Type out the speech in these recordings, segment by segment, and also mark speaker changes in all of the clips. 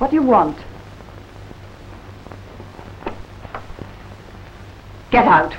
Speaker 1: What do you want? Get out.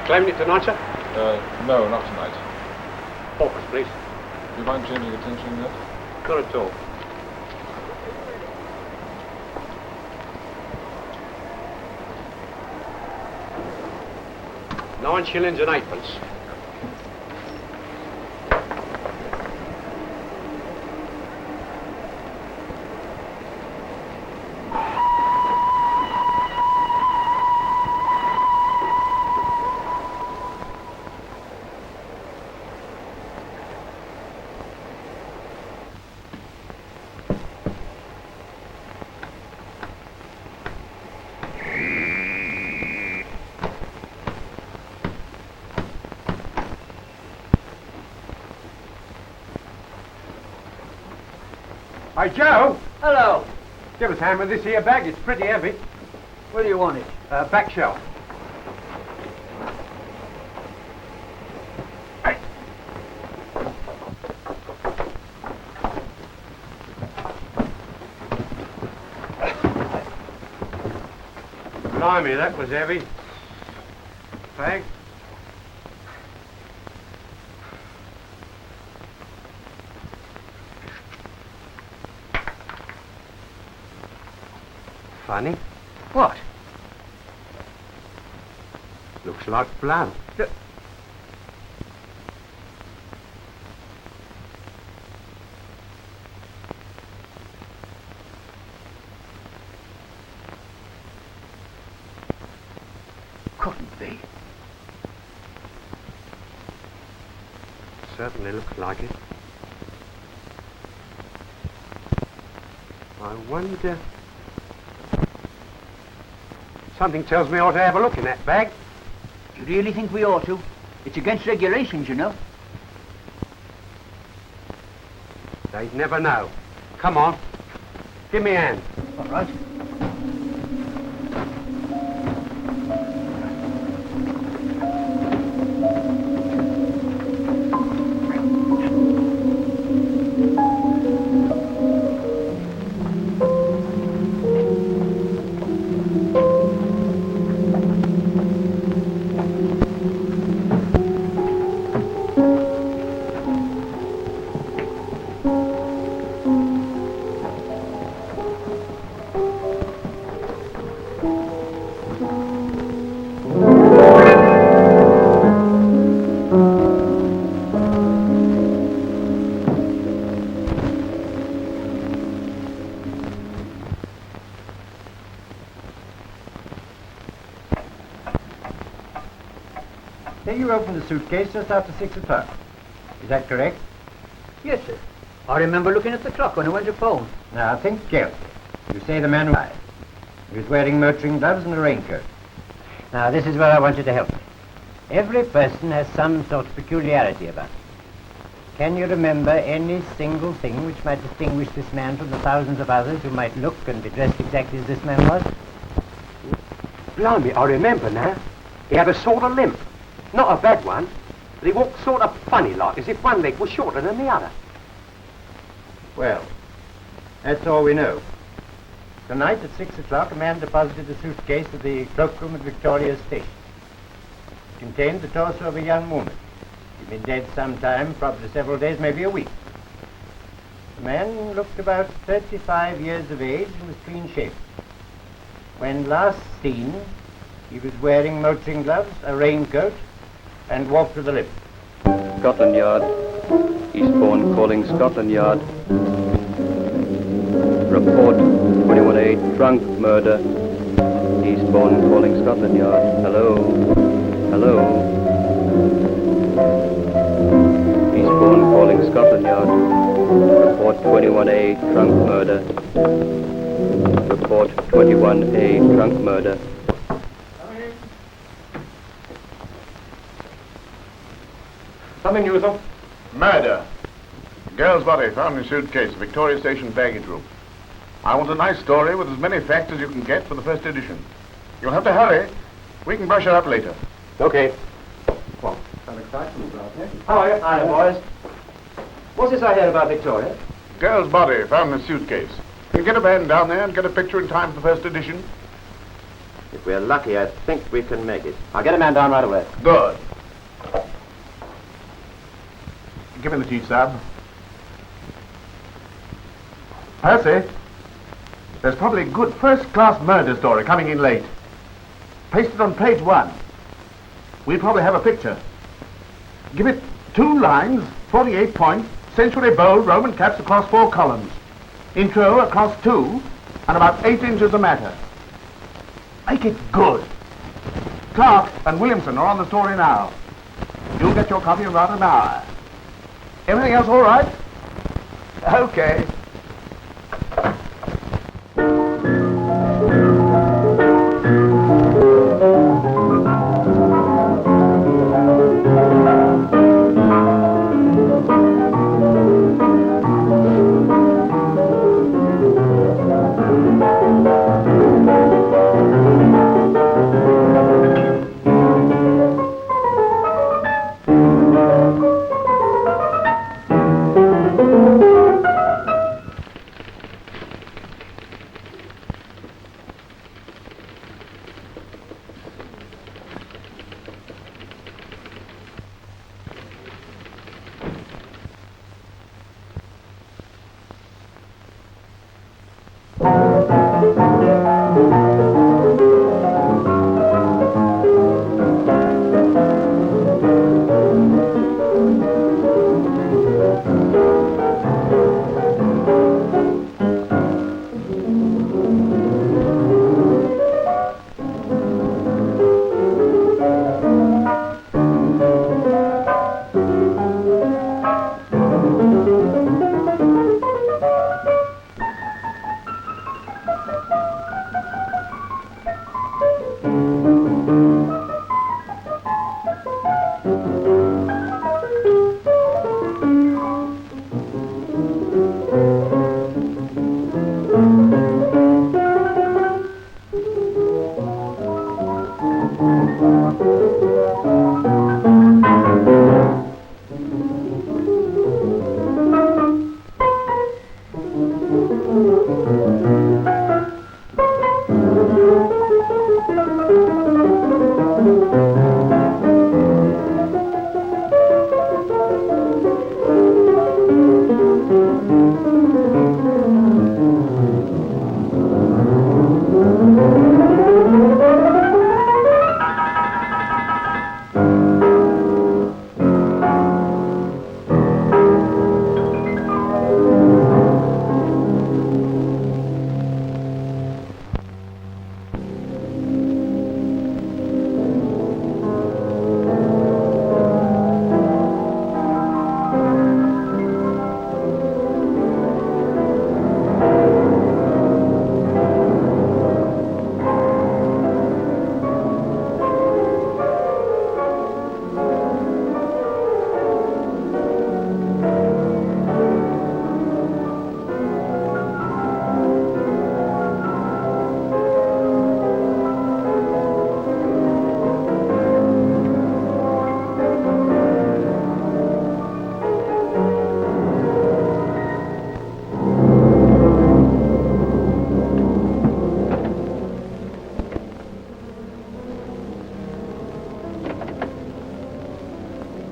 Speaker 2: Claiming it tonight, sir?
Speaker 3: No, not tonight.
Speaker 2: Office, please.
Speaker 3: Do you mind changing attention yet?
Speaker 2: Not at all. £9 and 8p.
Speaker 4: Hey, Joe!
Speaker 5: Hello.
Speaker 4: Give us a hand with this here bag. It's pretty heavy.
Speaker 5: Where do you want it?
Speaker 4: Back shelf. Hey. Blimey, that was heavy. Bag. Funny.
Speaker 5: What?
Speaker 4: Looks like blood.
Speaker 5: Couldn't be.
Speaker 4: Certainly looks like it. I wonder... Something tells me I ought to have a look in that bag.
Speaker 5: You really think we ought to? It's against regulations, you know.
Speaker 4: They'd never know. Come on. Give me a hand.
Speaker 5: All right.
Speaker 6: You opened the suitcase just after 6 o'clock. Is that correct?
Speaker 5: Yes, sir. I remember looking at the clock when I went to phone.
Speaker 6: Now, think carefully. You say the man was... He was wearing motoring gloves and a raincoat. Now, this is where I want you to help me. Every person has some sort of peculiarity about him. Can you remember any single thing which might distinguish this man from the thousands of others who might look and be dressed exactly as this man was?
Speaker 4: Blimey, I remember now. He had a sort of limp. Not a bad one, but he walked sort of funny like, as if one leg was shorter than the other.
Speaker 6: Well, that's all we know. Tonight at 6 o'clock, a man deposited a suitcase at the cloakroom at Victoria Station. It contained the torso of a young woman. She'd been dead some time, probably several days, maybe a week. The man looked about 35 years of age and was clean-shaven. When last seen, he was wearing motoring gloves, a raincoat, and walked to the lift.
Speaker 1: Scotland Yard. Eastbourne calling Scotland Yard. Report 21A, drunk murder. Eastbourne calling Scotland Yard. Hello? Hello? Eastbourne calling Scotland Yard. Report 21A, drunk murder. Report 21A, drunk murder.
Speaker 2: Something new, sir?
Speaker 7: Murder. Girl's body found in suitcase, Victoria Station baggage room. I want a nice story with as many facts as you can get for the first edition. You'll have to hurry. We can brush it up later.
Speaker 2: Okay.
Speaker 3: Well, some excitement out there.
Speaker 2: How are you?
Speaker 5: Hi, boys. What's this I hear about Victoria?
Speaker 7: Girl's body found in a suitcase. Can you get a man down there and get a picture in time for the first edition?
Speaker 6: If we're lucky, I think we can make it.
Speaker 5: I'll get a man down right away.
Speaker 7: Good. Give me the tea, Sab. Percy, there's probably a good first-class murder story coming in late. Paste it on page 1. We'll probably have a picture. Give it 2 lines, 48 points, century bold Roman caps across 4 columns. Intro across 2, and about 8 inches of matter. Make it good. Clark and Williamson are on the story now. You'll get your copy in about an hour. Everything else all right? Okay.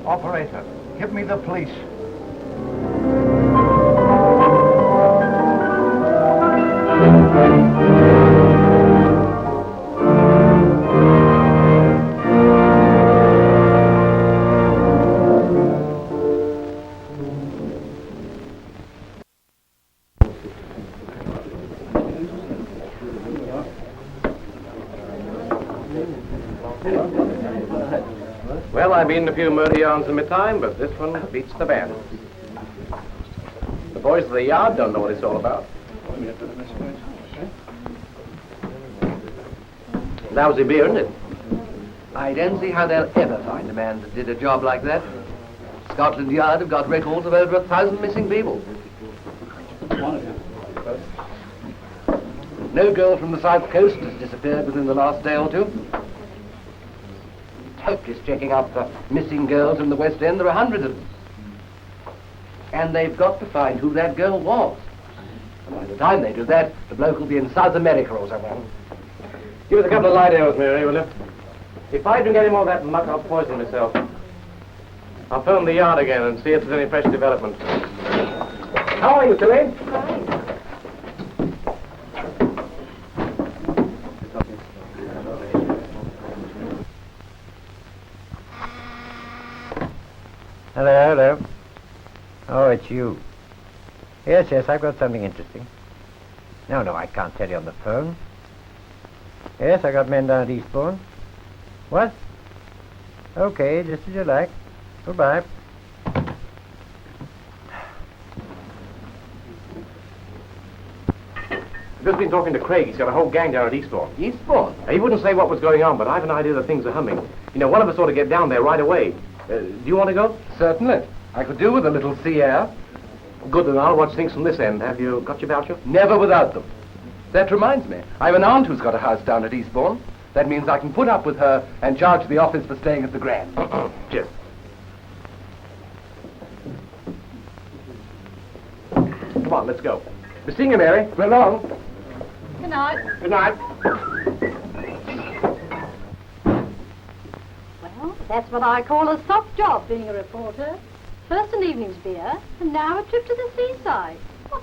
Speaker 3: Operator, give me the police.
Speaker 2: Well, I've been in a few murder yarns in my time, but this one beats the band. The boys of the yard don't know what it's all about. Lousy beer, isn't it?
Speaker 8: I don't see how they'll ever find a man that did a job like that. Scotland Yard have got records of over 1,000 missing people. No girl from the South Coast has disappeared within the last day or two. Hopeless checking out for missing girls in the West End. There are hundreds of them. And they've got to find who that girl was. And by the time they do that, the bloke will be in South America or somewhere.
Speaker 2: Give us a couple of light arrows, Mary, will you? If I do get any more of that muck, I'll poison myself. I'll phone the yard again and see if there's any fresh development. How are you, Tilly?
Speaker 6: Hello, hello. Oh, it's you. Yes, yes, I've got something interesting. No, I can't tell you on the phone. Yes, I got men down at Eastbourne. What? Okay, just as you like. Goodbye.
Speaker 2: I've just been talking to Craig. He's got a whole gang down at Eastbourne.
Speaker 8: Eastbourne?
Speaker 2: He wouldn't say what was going on, but I've an idea that things are humming. You know, one of us ought to get down there right away. Do you want to go?
Speaker 8: Certainly. I could do with a little sea air.
Speaker 2: Good, then I'll watch things from this end. Have you got your voucher?
Speaker 8: Never without them. That reminds me, I have an aunt who's got a house down at Eastbourne. That means I can put up with her and charge the office for staying at the Grand.
Speaker 2: Cheers. Come on, let's go. Be seeing you, Mary.
Speaker 8: So long.
Speaker 9: Good night.
Speaker 2: Good night.
Speaker 9: Well, that's what I call a soft job, being a reporter. First an evening's beer, and now a trip to the seaside. Oh,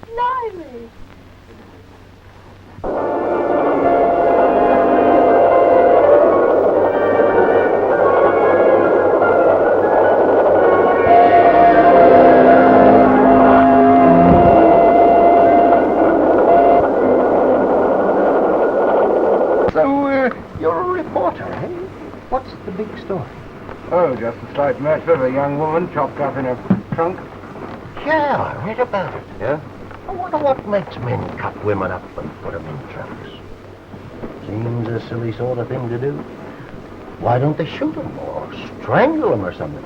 Speaker 9: blimey.
Speaker 3: You're a reporter, eh? What's the big story?
Speaker 6: Oh, just a slight matter of a young woman chopped up in a trunk.
Speaker 3: Yeah, I read about it.
Speaker 6: Yeah?
Speaker 3: I wonder what makes men cut women up and put them in trunks. Seems a silly sort of thing to do. Why don't they shoot them or strangle them or something?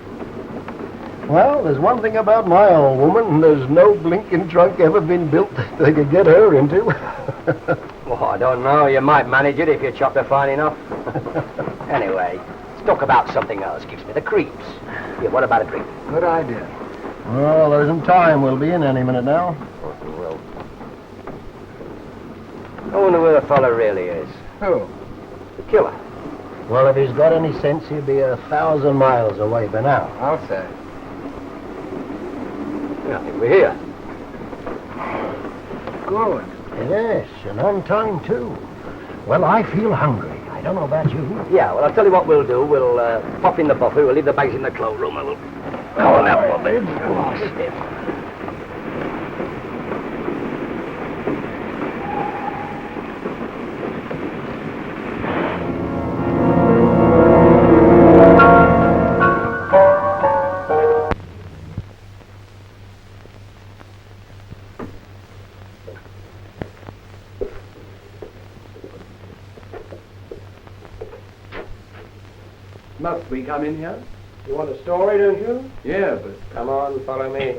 Speaker 3: Well, there's one thing about my old woman. There's no blinking trunk ever been built that they could get her into.
Speaker 5: Oh, I don't know. You might manage it if you chopped her fine enough. Anyway, let's talk about something else. Gives me the creeps. Yeah, what about a drink?
Speaker 3: Good idea. Well, there's some time. We'll be in any minute now.
Speaker 5: Well, I wonder where the fella really is.
Speaker 3: Who?
Speaker 5: The killer.
Speaker 3: Well, if he's got any sense, he'll be 1,000 miles away by now.
Speaker 6: I'll say.
Speaker 5: Yeah, I think we're here.
Speaker 3: Good. Yes, and on time, too. Well, I feel hungry. I don't know about you.
Speaker 5: Yeah, well, I'll tell you what we'll do. We'll pop in the buffet. We'll leave the bags in the cloakroom and we'll...
Speaker 3: Go on out, Bobby.
Speaker 2: Must we come in here?
Speaker 8: You want a story, don't you?
Speaker 2: Yeah, but...
Speaker 8: Come on, follow me.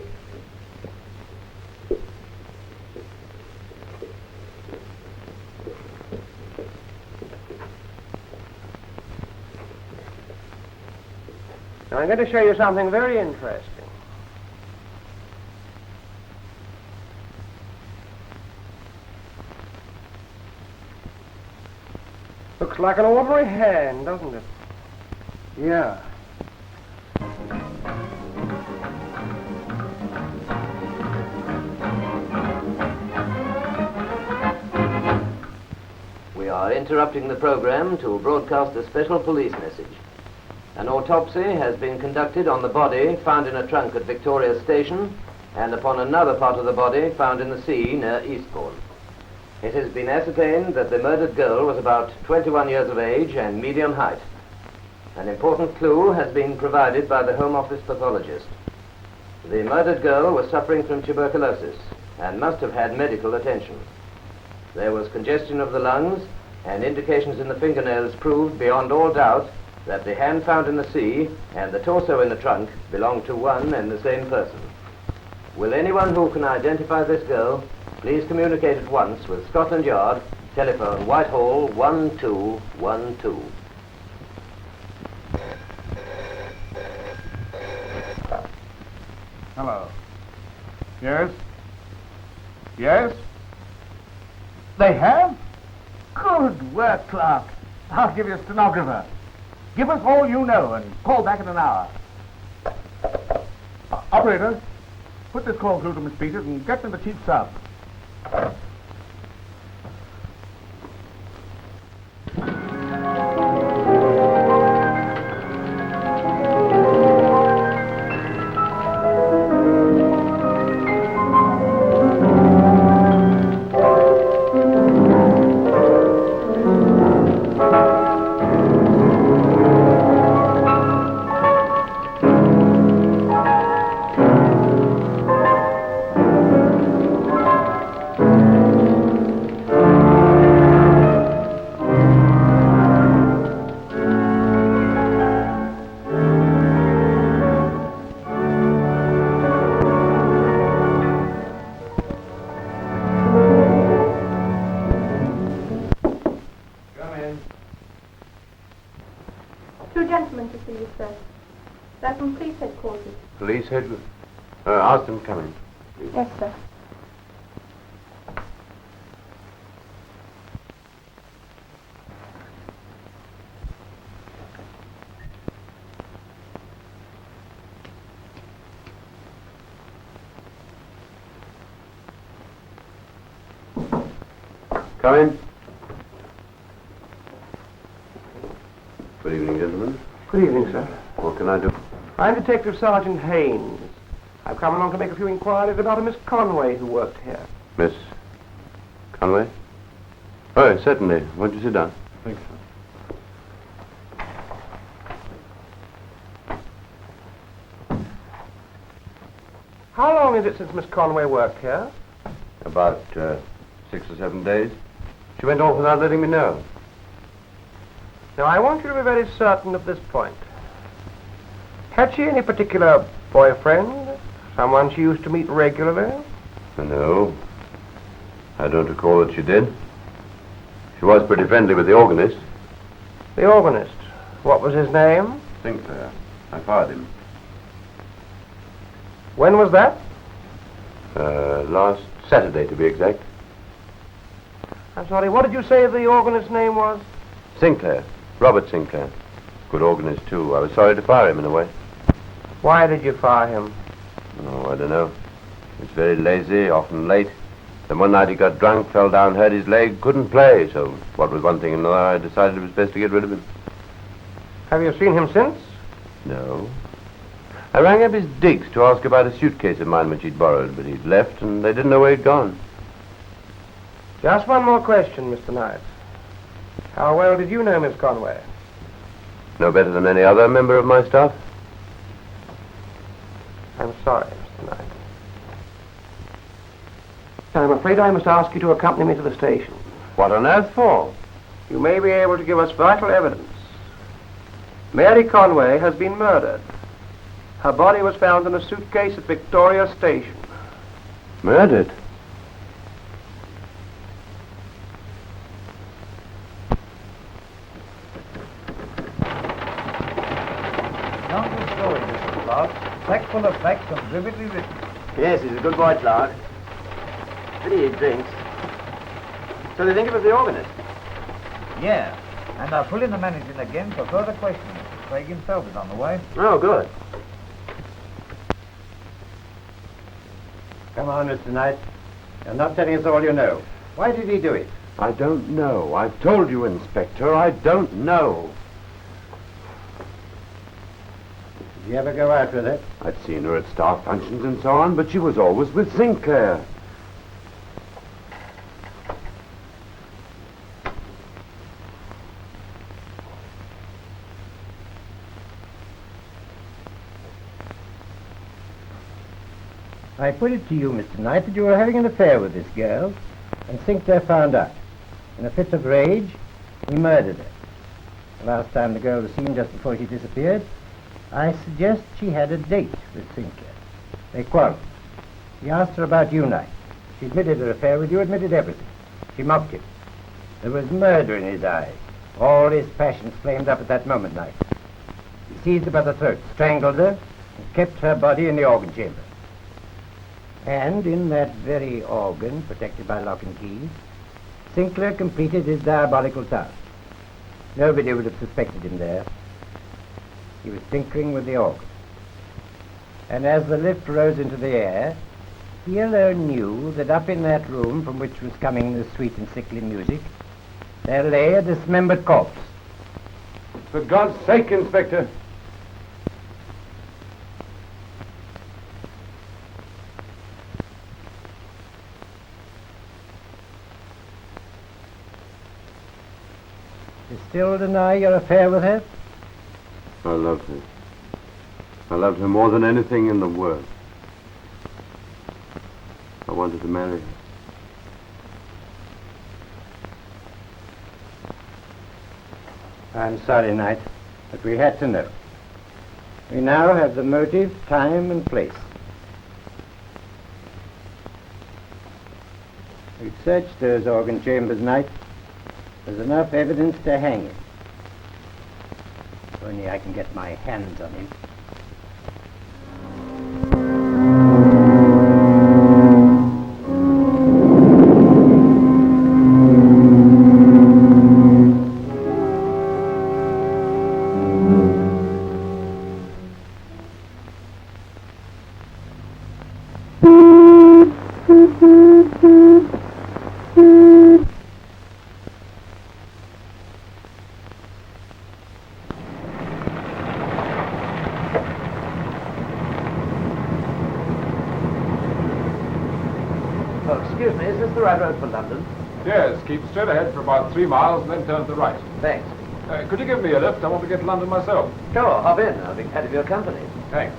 Speaker 8: Now, I'm going to show you something very interesting. Looks like an ordinary hand, doesn't it? Yeah. are interrupting the program to broadcast a special police message. An autopsy has been conducted on the body found in a trunk at Victoria Station and upon another part of the body found in the sea near Eastbourne. It has been ascertained that the murdered girl was about 21 years of age and medium height. An important clue has been provided by the Home Office pathologist. The murdered girl was suffering from tuberculosis and must have had medical attention. There was congestion of the lungs, and indications in the fingernails proved beyond all doubt that the hand found in the sea and the torso in the trunk belonged to one and the same person. Will anyone who can identify this girl please communicate at once with Scotland Yard, telephone Whitehall 1212.
Speaker 7: Hello. Yes? Yes? They have? Good work, Clark. I'll give you a stenographer. Give us all you know and call back in an hour. Operator, put this call through to Miss Peters and get me the chief sub.
Speaker 4: Police headquarters. Ask them to come in.
Speaker 9: Yes, sir.
Speaker 4: Come in. Good evening, gentlemen.
Speaker 2: Good evening, sir.
Speaker 4: What can I do?
Speaker 2: I'm Detective Sergeant Haynes. I've come along to make a few inquiries about a Miss Conway who worked here.
Speaker 4: Miss Conway? Oh, certainly. Won't you sit down?
Speaker 7: Thanks, sir.
Speaker 2: How long is it since Miss Conway worked here?
Speaker 4: About 6 or 7 days. She went off without letting me know.
Speaker 2: Now, I want you to be very certain of this point. Had she any particular boyfriend? Someone she used to meet regularly?
Speaker 4: No. I don't recall that she did. She was pretty friendly with the organist.
Speaker 2: The organist? What was his name?
Speaker 4: Sinclair. I fired him.
Speaker 2: When was that?
Speaker 4: Last Saturday, to be exact.
Speaker 2: I'm sorry, what did you say the organist's name was?
Speaker 4: Sinclair. Robert Sinclair. Good organist, too. I was sorry to fire him in a way.
Speaker 2: Why did you fire him?
Speaker 4: Oh, I don't know. He was very lazy, often late. Then one night he got drunk, fell down, hurt his leg, couldn't play. So what with one thing and another, I decided it was best to get rid of him.
Speaker 2: Have you seen him since?
Speaker 4: No. I rang up his digs to ask about a suitcase of mine which he'd borrowed, but he'd left and they didn't know where he'd gone.
Speaker 2: Just one more question, Mr. Knight. How well did you know Miss Conway?
Speaker 4: No better than any other member of my staff.
Speaker 2: I'm sorry, Mr. Knight. I'm afraid I must ask you to accompany me to the station.
Speaker 4: What on earth for?
Speaker 2: You may be able to give us vital evidence. Mary Conway has been murdered. Her body was found in a suitcase at Victoria Station.
Speaker 4: Murdered?
Speaker 6: Long story, Mr. Clark. Packed full of facts and vividly written.
Speaker 5: Yes, he's a good boy, Clark. Pity he drinks. So they think it was the organist?
Speaker 6: Yeah, and I'll pull in the manager again for further questioning. Craig himself is on the way.
Speaker 5: Oh, good.
Speaker 6: Come on, Mr. Knight. You're not telling us all you know. Why did he do it?
Speaker 4: I don't know. I've told you, Inspector, I don't know.
Speaker 6: Did you ever go out with her?
Speaker 4: I'd seen her at staff functions and so on, but she was always with Sinclair.
Speaker 6: I put it to you, Mr. Knight, that you were having an affair with this girl, and Sinclair found out. In a fit of rage, he murdered her. The last time the girl was seen just before she disappeared, I suggest she had a date with Sinclair. They quarreled. He asked her about you, Knight. She admitted her affair with you, admitted everything. She mocked him. There was murder in his eyes. All his passions flamed up at that moment, Knight. He seized her by the throat, strangled her, and kept her body in the organ chamber. And in that very organ, protected by lock and key, Sinclair completed his diabolical task. Nobody would have suspected him there. He was tinkering with the organ. And as the lift rose into the air, he alone knew that up in that room from which was coming the sweet and sickly music, there lay a dismembered corpse.
Speaker 4: For God's sake, Inspector.
Speaker 6: You still deny your affair with her?
Speaker 4: I loved her. I loved her more than anything in the world. I wanted to marry her.
Speaker 6: I'm sorry, Knight, but we had to know. We now have the motive, time, and place. We've searched those organ chambers, Knight. There's enough evidence to hang him. If only I can get my hands on him.
Speaker 8: Excuse me, is this the right road for London?
Speaker 10: Yes, keep straight ahead for about 3 miles and then turn to the right.
Speaker 8: Thanks.
Speaker 10: Could you give me a lift? I want to get to London myself.
Speaker 8: Sure, hop in. I'll be glad of your company.
Speaker 10: Thanks.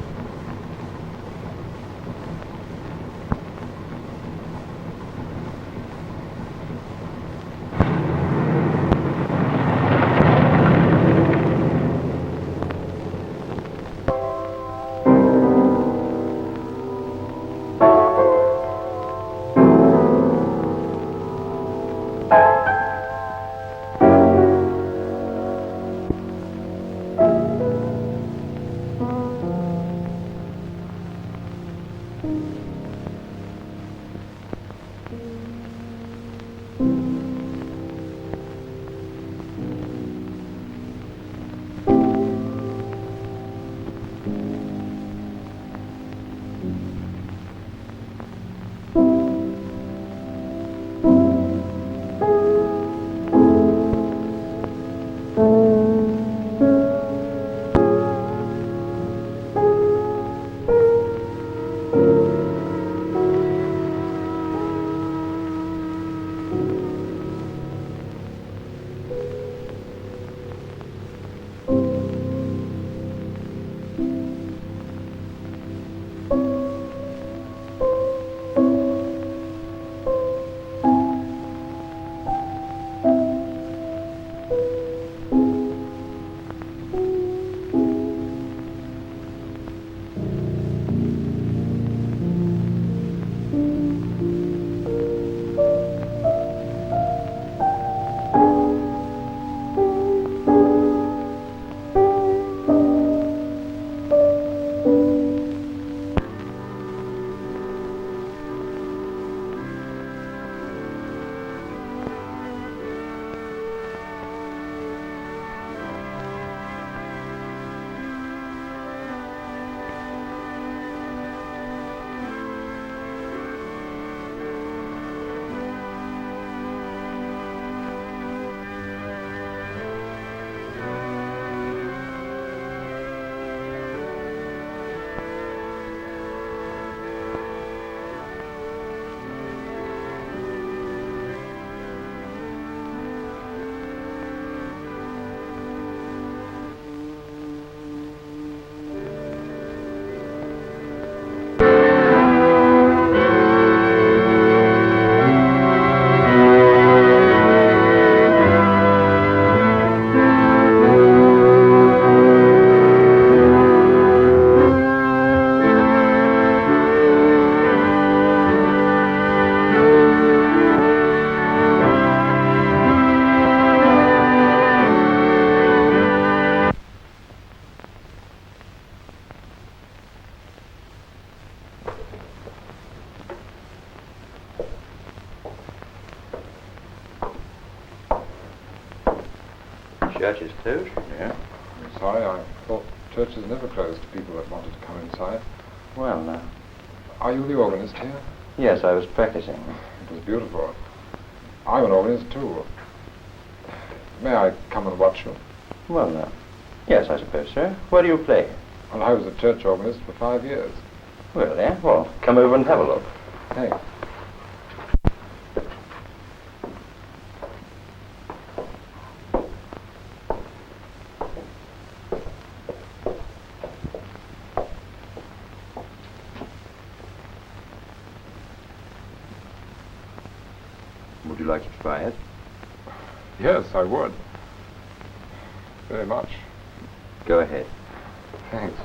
Speaker 4: church is closed?
Speaker 10: Yeah. I'm sorry, I thought churches never closed to people that wanted to come inside.
Speaker 11: Well,
Speaker 10: Are you the organist here?
Speaker 11: yes, I was practicing.
Speaker 10: It was beautiful. I'm an organist too. May I come and watch you?
Speaker 11: Well, yes, I suppose, sir. Where do you play?
Speaker 10: Well, I was a church organist for 5 years.
Speaker 11: Well, well, come over and have a look.
Speaker 10: Thanks.
Speaker 11: Would you like to try it?
Speaker 10: Yes, I would. Very much.
Speaker 11: Go ahead.
Speaker 10: Thanks.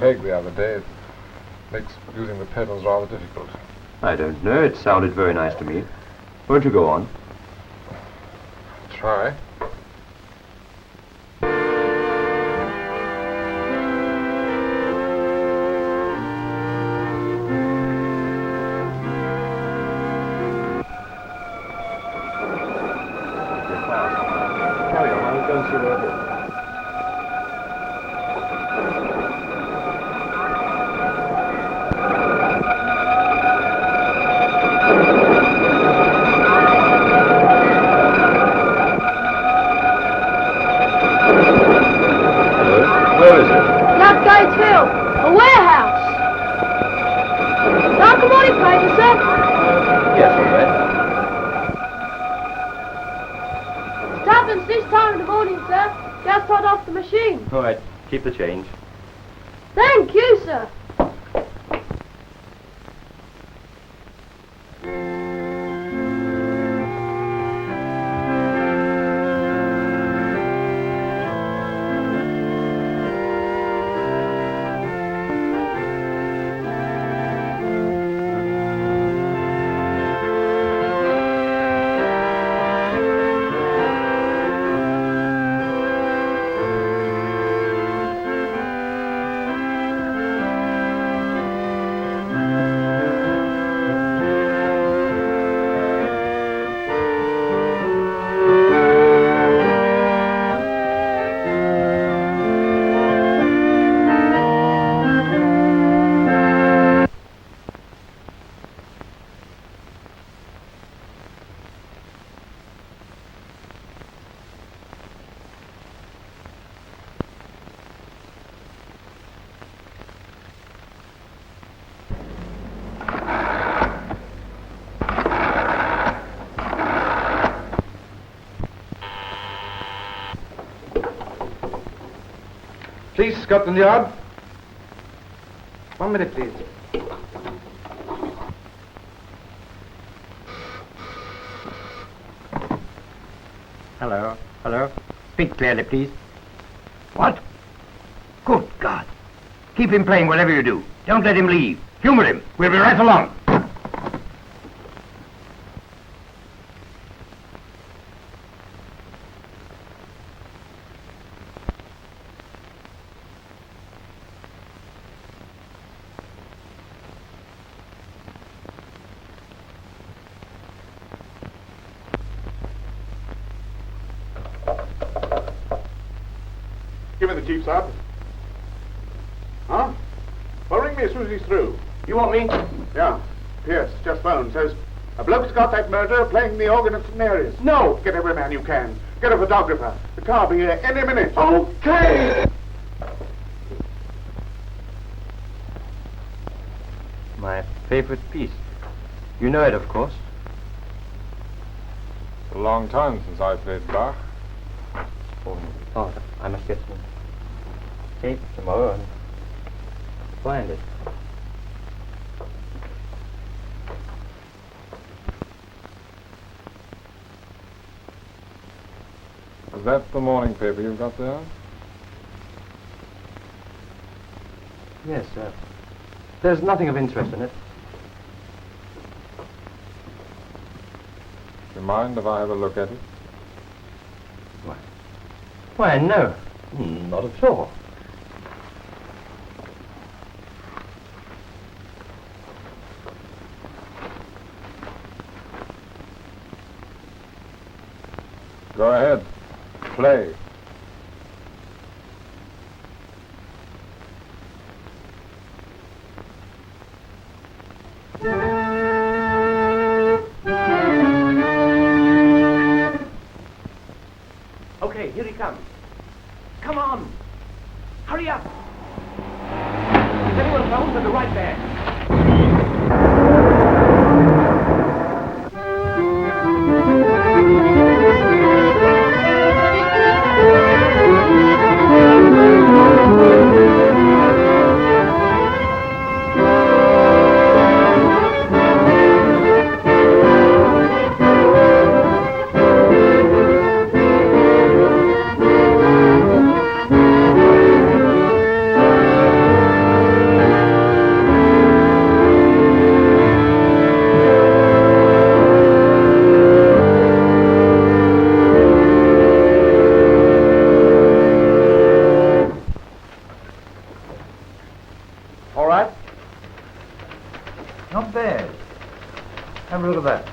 Speaker 10: peg the other day. It makes using the pedals rather difficult.
Speaker 11: I don't know. It sounded very nice to me. Won't you go on?
Speaker 10: Try.
Speaker 2: Carry on, I'll go and see where it is.
Speaker 11: Where is it?
Speaker 9: That gate's filled. A warehouse. Dark morning paper, sir.
Speaker 11: Yes, all right.
Speaker 9: It happens this time of the morning, sir. Just hot off the machine.
Speaker 11: All right. Keep the change.
Speaker 9: Thank you, sir.
Speaker 7: Please, Scotland Yard. 1 minute, please.
Speaker 6: Hello. Hello. Speak clearly, please. What? Good God. Keep him playing whatever you do. Don't let him leave. Humor him. We'll be right along.
Speaker 7: Give me the chief, sir. Huh? Well, ring me as soon as he's through.
Speaker 2: You want me?
Speaker 7: Yeah. Pierce just phoned. Says, a bloke's got that murderer playing the organ at St. Mary's.
Speaker 2: No.
Speaker 7: Get every man you can. Get a photographer. The car will be here any minute.
Speaker 2: Okay.
Speaker 11: My favorite piece. You know it, of course.
Speaker 10: It's a long time since I played Bach.
Speaker 11: Oh, I must get some tape tomorrow and find it.
Speaker 10: Is that the morning paper you've got there?
Speaker 11: Yes, sir. There's nothing of interest in it.
Speaker 10: Do you mind if I have a look at it?
Speaker 11: Why, no. Not at all.
Speaker 10: Go ahead. Play.
Speaker 2: Okay, here he comes. Come on. Hurry up. Is anyone home? They're right there.
Speaker 11: Have a look at that.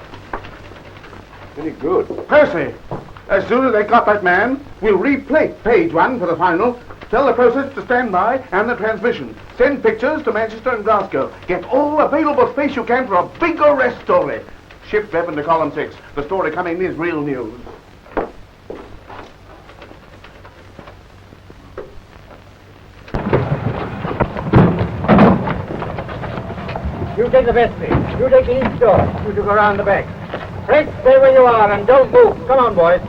Speaker 7: Very good. Percy, as soon as they got that man, we'll replate page 1 for the final. Tell the process to stand by and the transmission. Send pictures to Manchester and Glasgow. Get all available space you can for a big arrest story. Shift Bevan to column 6. The story coming is real news.
Speaker 6: You take the vestry. You take the east door. You should go around the back. Fred, stay where you are and don't move. Come on, boys.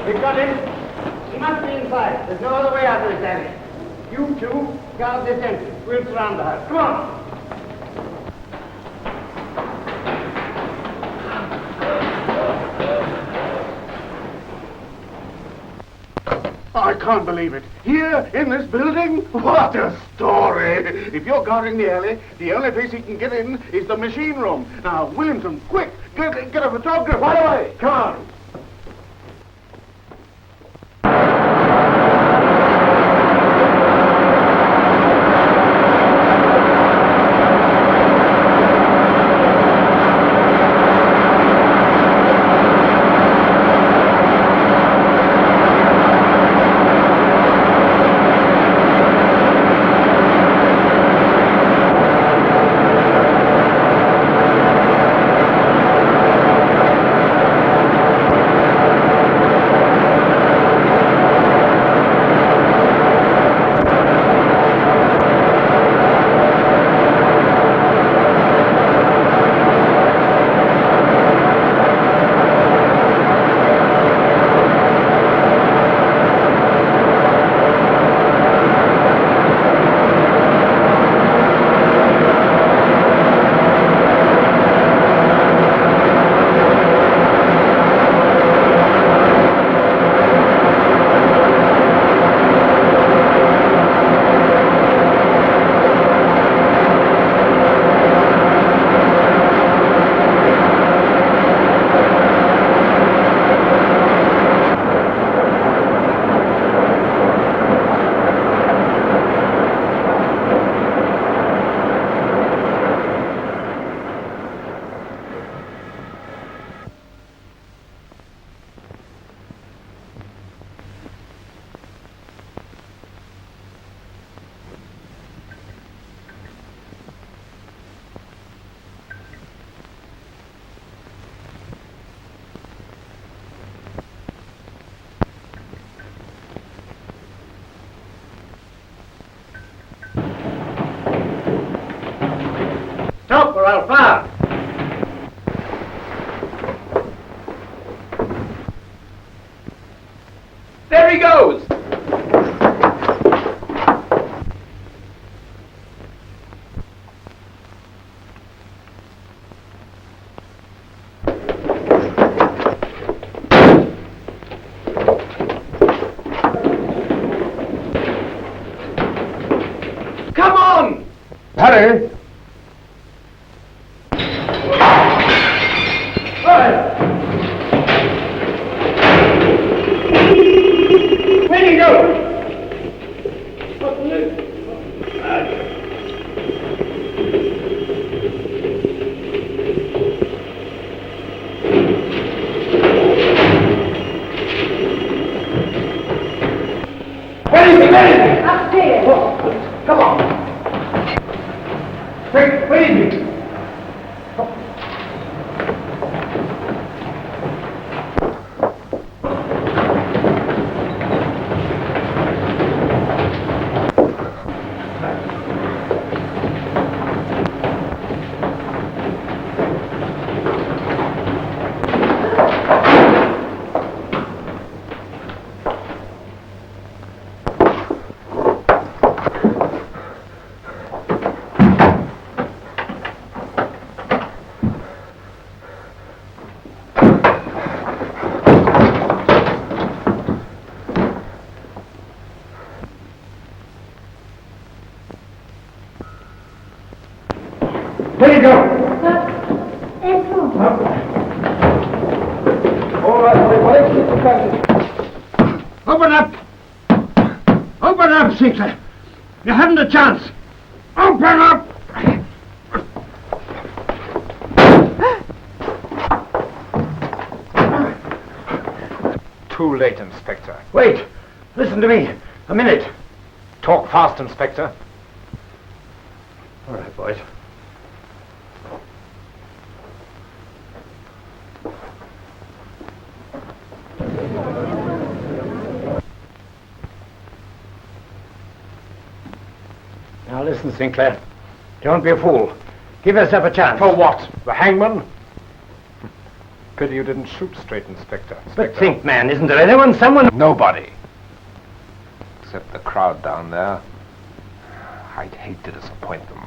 Speaker 5: We've got him. He must be inside. There's no other way out of this alley. You two, guard this entrance. We'll surround the house. Come on.
Speaker 7: I can't believe it. Here, in this building? What a story! If you're guarding the alley, the only place he can get in is the machine room. Now, Williamson, quick! Get a photographer! Right away! Come on!
Speaker 2: I'll fire.
Speaker 12: There he goes! Come on!
Speaker 7: Harry!
Speaker 2: Where do you go? Where is he?
Speaker 9: Upstairs.
Speaker 2: Come on. Where is he? Where you go? All right,
Speaker 7: Open up! Open up, Sinclair! You haven't a chance! Open up!
Speaker 13: Too late, Inspector.
Speaker 2: Wait. Listen to me. A minute.
Speaker 13: Talk fast, Inspector.
Speaker 2: All right, boys. Now listen, Sinclair. Don't be a fool. Give yourself a chance.
Speaker 13: For what? The hangman? Pity you didn't shoot straight, Inspector.
Speaker 2: But think, man, isn't there anyone, someone...
Speaker 13: Nobody. Except the crowd down there. I'd hate to disappoint them.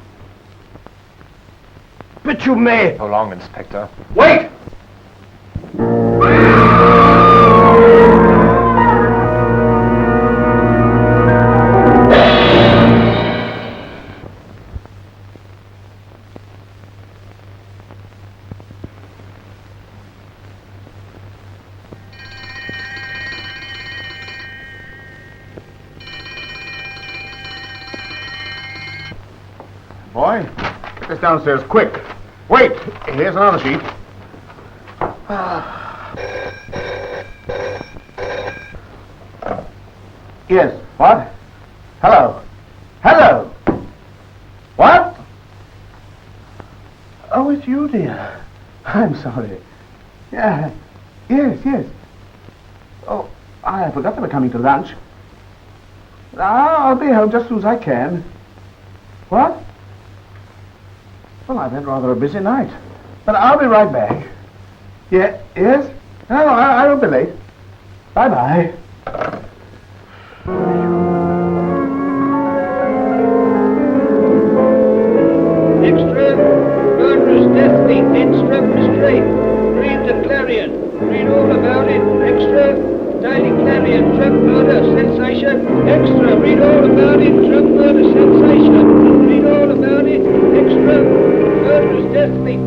Speaker 2: But you may...
Speaker 13: So long, Inspector.
Speaker 2: Wait!
Speaker 7: Boy, get this downstairs, quick. Wait, here's another sheet. Yes, what? Hello. Hello. What? Oh, it's you, dear. I'm sorry. Yeah. Yes. Oh, I forgot they were coming to lunch. I'll be home just as soon as I can. What? Well, I've had rather a busy night. But I'll be right back. Yes? No, I won't be late. Bye-bye.
Speaker 14: Extra, murderous death beat, Enstrom Street. Read the Clarion. Read all about it. Extra, Daily Clarion, drug murder, sensation. Extra, read all about it. Drug murder, sensation. Read all about it. Extra, murderous death beat,